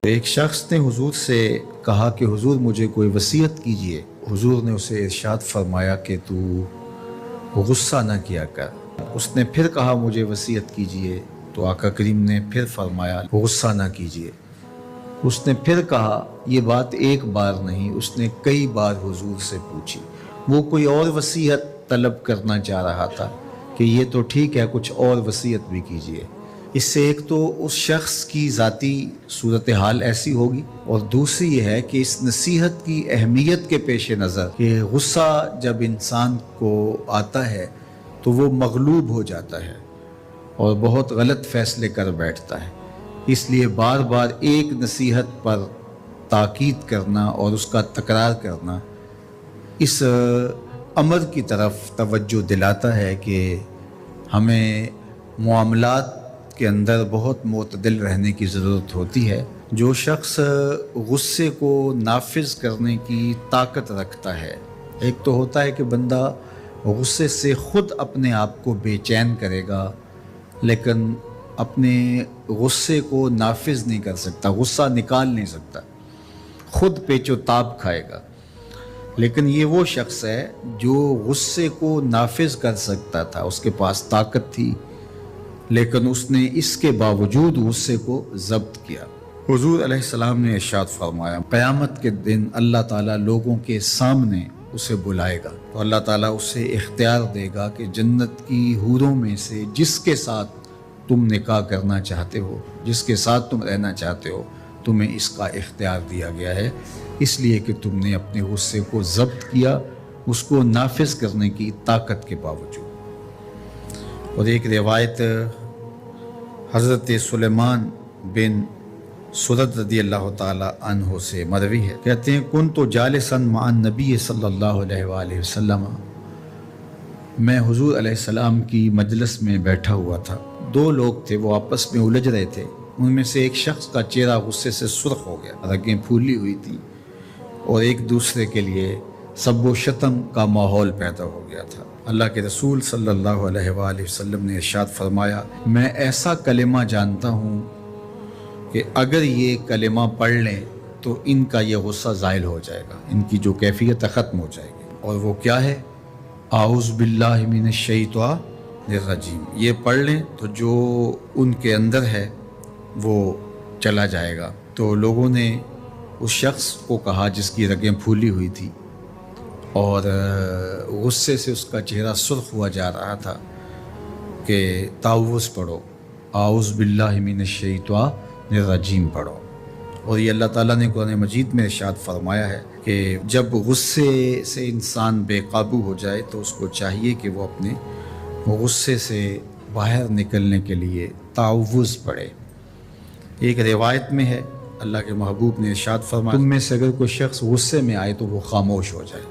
ایک شخص نے حضور سے کہا کہ حضور مجھے کوئی وصیت کیجئے۔ حضور نے اسے ارشاد فرمایا کہ تو غصہ نہ کیا کر۔ اس نے پھر کہا مجھے وصیت کیجئے، تو آقا کریم نے پھر فرمایا غصہ نہ کیجئے۔ اس نے پھر کہا، یہ بات ایک بار نہیں، اس نے کئی بار حضور سے پوچھی۔ وہ کوئی اور وصیت طلب کرنا چاہ رہا تھا کہ یہ تو ٹھیک ہے، کچھ اور وصیت بھی کیجئے۔ اس سے ایک تو اس شخص کی ذاتی صورتحال ایسی ہوگی، اور دوسری یہ ہے کہ اس نصیحت کی اہمیت کے پیش نظر کہ غصہ جب انسان کو آتا ہے تو وہ مغلوب ہو جاتا ہے اور بہت غلط فیصلے کر بیٹھتا ہے۔ اس لیے بار بار ایک نصیحت پر تاکید کرنا اور اس کا تکرار کرنا اس امر کی طرف توجہ دلاتا ہے کہ ہمیں معاملات کے اندر بہت معتدل رہنے کی ضرورت ہوتی ہے۔ جو شخص غصے کو نافذ کرنے کی طاقت رکھتا ہے، ایک تو ہوتا ہے کہ بندہ غصے سے خود اپنے آپ کو بے چین کرے گا، لیکن اپنے غصے کو نافذ نہیں کر سکتا، غصہ نکال نہیں سکتا، خود پیچ و تاب کھائے گا۔ لیکن یہ وہ شخص ہے جو غصے کو نافذ کر سکتا تھا، اس کے پاس طاقت تھی، لیکن اس نے اس کے باوجود غصے کو ضبط کیا۔ حضور علیہ السلام نے ارشاد فرمایا، قیامت کے دن اللہ تعالیٰ لوگوں کے سامنے اسے بلائے گا، تو اللہ تعالیٰ اسے اختیار دے گا کہ جنت کی حوروں میں سے جس کے ساتھ تم نکاح کرنا چاہتے ہو، جس کے ساتھ تم رہنا چاہتے ہو، تمہیں اس کا اختیار دیا گیا ہے، اس لیے کہ تم نے اپنے غصے کو ضبط کیا، اس کو نافذ کرنے کی طاقت کے باوجود۔ اور ایک روایت حضرت سلیمان بن سرد رضی اللہ تعالی عنہ سے مروی ہے، کہتے ہیں کنت جالسا مع النبی صلی اللہ علیہ وآلہ وسلم، میں حضور علیہ السلام کی مجلس میں بیٹھا ہوا تھا۔ دو لوگ تھے، وہ آپس میں الجھ رہے تھے۔ ان میں سے ایک شخص کا چہرہ غصے سے سرخ ہو گیا، رگیں پھولی ہوئی تھیں، اور ایک دوسرے کے لیے سب و شتم کا ماحول پیدا ہو گیا تھا۔ اللہ کے رسول صلی اللہ علیہ وآلہ وسلم نے ارشاد فرمایا، میں ایسا کلمہ جانتا ہوں کہ اگر یہ کلمہ پڑھ لیں تو ان کا یہ غصہ زائل ہو جائے گا، ان کی جو کیفیت ختم ہو جائے گی۔ اور وہ کیا ہے؟ اعوذ باللہ من الشیطان الرجیم۔ یہ پڑھ لیں تو جو ان کے اندر ہے وہ چلا جائے گا۔ تو لوگوں نے اس شخص کو کہا جس کی رگیں پھولی ہوئی تھی اور غصے سے اس کا چہرہ سرخ ہوا جا رہا تھا کہ تعوذ پڑھو، اعوذ باللہ من الشیطان الرجیم پڑھو۔ اور یہ اللہ تعالیٰ نے قرآن مجید میں ارشاد فرمایا ہے کہ جب غصے سے انسان بے قابو ہو جائے تو اس کو چاہیے کہ وہ اپنے غصے سے باہر نکلنے کے لیے تعوذ پڑھے۔ ایک روایت میں ہے اللہ کے محبوب نے ارشاد فرمایا، تم میں سے اگر کوئی شخص غصے میں آئے تو وہ خاموش ہو جائے،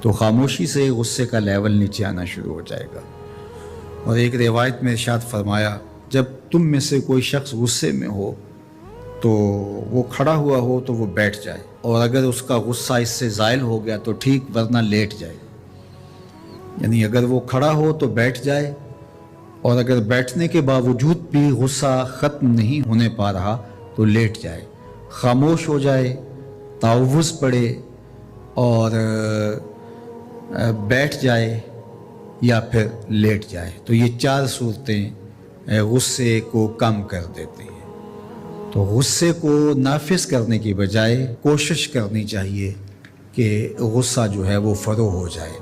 تو خاموشی سے غصے کا لیول نیچے آنا شروع ہو جائے گا۔ اور ایک روایت میں ارشاد فرمایا، جب تم میں سے کوئی شخص غصے میں ہو تو وہ کھڑا ہوا ہو تو وہ بیٹھ جائے، اور اگر اس کا غصہ اس سے زائل ہو گیا تو ٹھیک، ورنہ لیٹ جائے۔ یعنی اگر وہ کھڑا ہو تو بیٹھ جائے، اور اگر بیٹھنے کے باوجود بھی غصہ ختم نہیں ہونے پا رہا تو لیٹ جائے، خاموش ہو جائے، تعوذ پڑھے اور بیٹھ جائے یا پھر لیٹ جائے۔ تو یہ چار صورتیں غصے کو کم کر دیتی ہیں۔ تو غصے کو نافذ کرنے کی بجائے کوشش کرنی چاہیے کہ غصہ جو ہے وہ فروغ ہو جائے،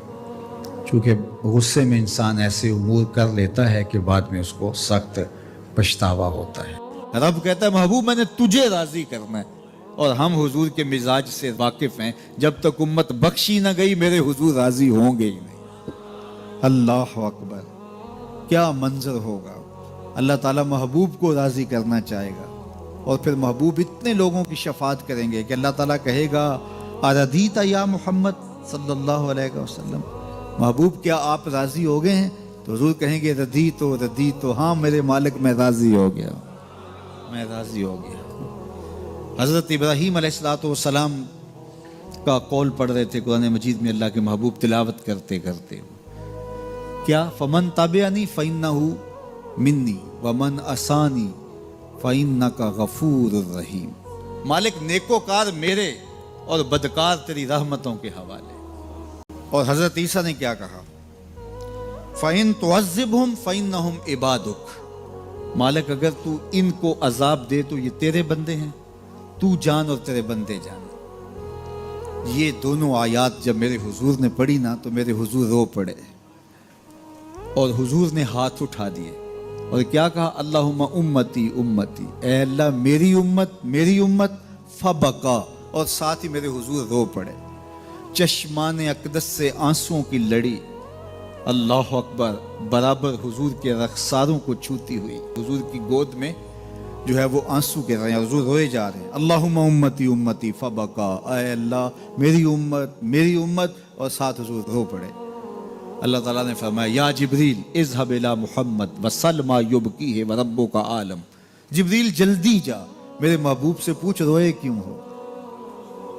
چونکہ غصے میں انسان ایسے امور کر لیتا ہے کہ بعد میں اس کو سخت پچھتاوا ہوتا ہے۔ رب کہتا ہے محبوب میں نے تجھے راضی کرنا ہے، اور ہم حضور کے مزاج سے واقف ہیں، جب تک امت بخشی نہ گئی میرے حضور راضی ہوں گے ہی نہیں۔ اللہ اکبر، کیا منظر ہوگا! اللہ تعالیٰ محبوب کو راضی کرنا چاہے گا، اور پھر محبوب اتنے لوگوں کی شفاعت کریں گے کہ اللہ تعالیٰ کہے گا اردیت یا محمد صلی اللہ علیہ وسلم، محبوب کیا آپ راضی ہو گئے ہیں؟ تو حضور کہیں گے ردی تو ہاں میرے مالک میں راضی ہو گیا، میں راضی ہو گیا۔ حضرت ابراہیم علیہ السلام کا قول پڑھ رہے تھے قرآن مجید میں، اللہ کے محبوب تلاوت کرتے کرتے، کیا فمن تابعنی فإنہ منی ومن عصانی فَإِنَّكَ غَفُورٌ رَحِيمٌ. مالک نیکوکار میرے اور بدکار تیری رحمتوں کے حوالے. اور حضرت عیسیٰ نے کیا کہا؟ فَإِن تُعَذِّبْهُمْ فَإِنَّهُمْ عِبَادُكَ. مالک اگر تو ان کو عذاب دے تو یہ تیرے بندے ہیں، تو جان اور تیرے بندے جان. یہ دونوں آیات جب میرے حضور نے پڑھی نا تو میرے حضور رو پڑے اور حضور نے ہاتھ اٹھا دیے اور کیا کہا؟ اللہم امتی امتی، اے اللہ میری امت فبکا. اور ساتھ ہی میرے حضور رو پڑے. چشمان اقدس سے آنسوؤں کی لڑی اللہ اکبر برابر حضور کے رخساروں کو چھوتی ہوئی. حضور کی گود میں جو ہے وہ آنسو کے رہے ہیں، حضور روئے جا رہے ہیں. اللہم امتی امتی فبکا، اے اللہ میری امت اور ساتھ حضور رو پڑے. اللہ تعالیٰ نے فرمایا یا جبریل اذهب الى محمد وسل ما یبکیہ وربک عالم. جبریل جلدی جا میرے محبوب سے پوچھ روئے کیوں ہو.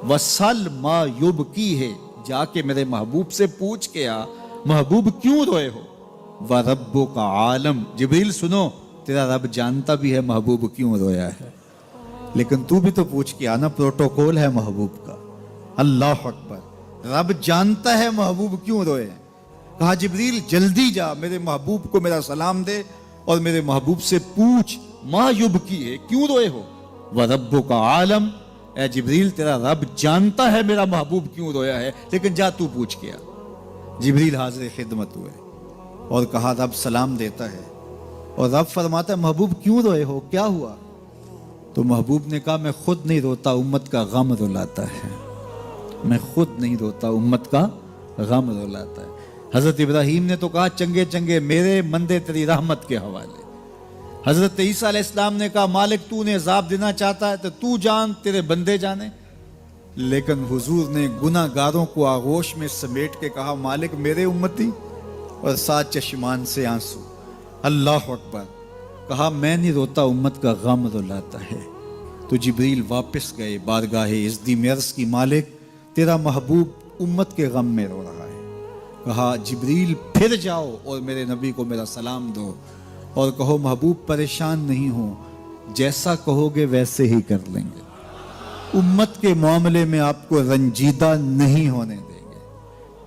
وسل ما یبکیہ، جا کے میرے محبوب سے پوچھ کے آ محبوب کیوں روئے ہو. وربک عالم، جبریل سنو تیرا رب جانتا بھی ہے محبوب کیوں رویا ہے، لیکن تو بھی تو پوچھ کے آنا، پروٹوکول ہے محبوب کا. اللہ اکبر، رب جانتا ہے محبوب کیوں روئے ہیں. کہا جبریل جلدی جا میرے محبوب کو میرا سلام دے اور میرے محبوب سے پوچھ ما یبکی ہے، کیوں روئے ہو. وَرَبُّكَ عَالَمٌ، اے جبریل تیرا رب جانتا ہے میرا محبوب کیوں رویا ہے، لیکن جا تو پوچھ کے آ. جبریل حاضر خدمت ہوئے اور کہا رب سلام دیتا ہے اور رب فرماتا ہے محبوب کیوں روئے ہو، کیا ہوا؟ تو محبوب نے کہا میں خود نہیں روتا، امت کا غم رلاتا ہے. میں خود نہیں روتا، امت کا غم رلاتا ہے. حضرت ابراہیم نے تو کہا چنگے چنگے میرے مندے تیری رحمت کے حوالے. حضرت عیسیٰ علیہ السلام نے کہا مالک تو نے عذاب دینا چاہتا ہے تو جان تیرے بندے جانے. لیکن حضور نے گناہ گاروں کو آغوش میں سمیٹ کے کہا مالک میرے امتی، اور ساتھ چشمان سے آنسو. اللہ اکبر. کہا میں نہیں روتا، امت کا غم رلاتا ہے. تو جبریل واپس گئے بارگاہ عزدی میں عرض کی مالک تیرا محبوب امت کے غم میں رو رہا ہے. کہا جبریل پھر جاؤ اور میرے نبی کو میرا سلام دو اور کہو محبوب پریشان نہیں ہو، جیسا کہو گے ویسے ہی کر لیں گے. امت کے معاملے میں آپ کو رنجیدہ نہیں ہونے دیں گے.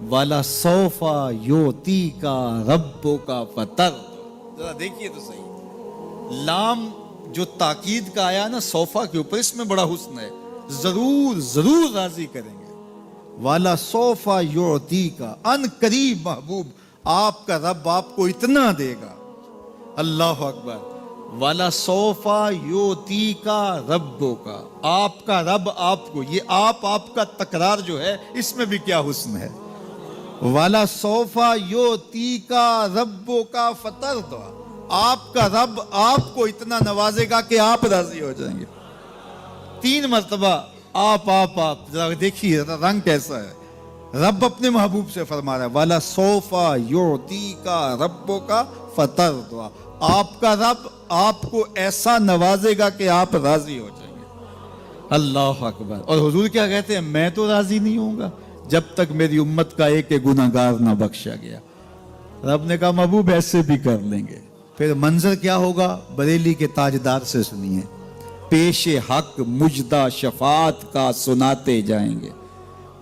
والا سوفا یوتی کا ربو کا فطر. ذرا دیکھیے تو صحیح، لام جو تاکید کا آیا نا صوفا کے اوپر، اس میں بڑا حسن ہے. ضرور راضی کریں گے. والا سوفا یوتی کا، ان قریب محبوب آپ کا رب آپ کو اتنا دے گا. اللہ اکبر. والا سوفا یوتی کا ربو کا، آپ کا رب آپ کو، یہ آپ کا تکرار جو ہے اس میں بھی کیا حسن ہے. والا سوفا یوتی کا ربو کا فطر دو، آپ کا رب آپ کو اتنا نوازے گا کہ آپ راضی ہو جائیں گے. 3 مرتبہ آپ. ذرا دیکھیے رنگ کیسا ہے. رب اپنے محبوب سے فرما رہا ہے والا سوفا یوتی کا ربو کا فطر دو، آپ کا رب آپ کو ایسا نوازے گا کہ آپ راضی ہو جائیں گے. اللہ اکبر. اور حضور کیا کہتے ہیں میں تو راضی نہیں ہوں گا جب تک میری امت کا ایک گناہ گار نہ بخشا گیا. رب نے کہا محبوب ایسے بھی کر لیں گے. پھر منظر کیا ہوگا بریلی کے تاجدار سے سنیے. پیش حق مجدہ شفاعت کا سناتے جائیں گے.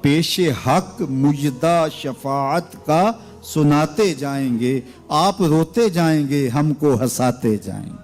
پیش حق مجدہ شفاعت کا سناتے جائیں گے. آپ روتے جائیں گے، ہم کو ہنساتے جائیں گے.